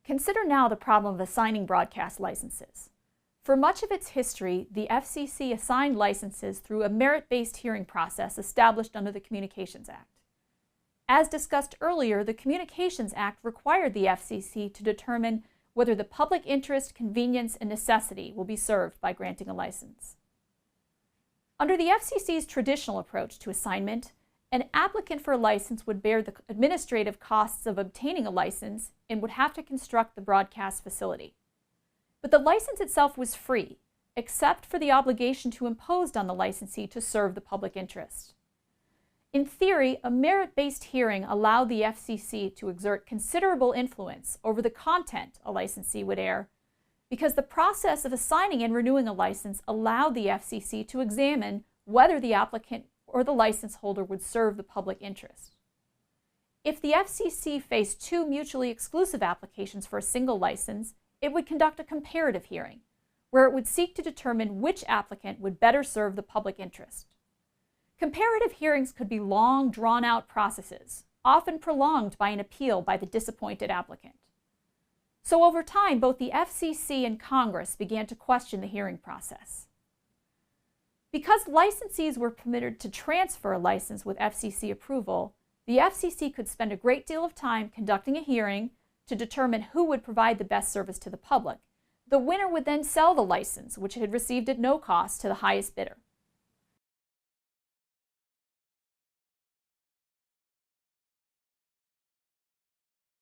Consider now the problem of assigning broadcast licenses. For much of its history, the FCC assigned licenses through a merit-based hearing process established under the Communications Act. As discussed earlier, the Communications Act required the FCC to determine whether the public interest, convenience, and necessity will be served by granting a license. Under the FCC's traditional approach to assignment, an applicant for a license would bear the administrative costs of obtaining a license and would have to construct the broadcast facility. But the license itself was free, except for the obligation imposed on the licensee to serve the public interest. In theory, a merit-based hearing allowed the FCC to exert considerable influence over the content a licensee would air, because the process of assigning and renewing a license allowed the FCC to examine whether the applicant or the license holder would serve the public interest. If the FCC faced two mutually exclusive applications for a single license, it would conduct a comparative hearing, where it would seek to determine which applicant would better serve the public interest. Comparative hearings could be long, drawn-out processes, often prolonged by an appeal by the disappointed applicant. So over time, both the FCC and Congress began to question the hearing process. Because licensees were permitted to transfer a license with FCC approval, the FCC could spend a great deal of time conducting a hearing to determine who would provide the best service to the public. The winner would then sell the license, which it had received at no cost, to the highest bidder.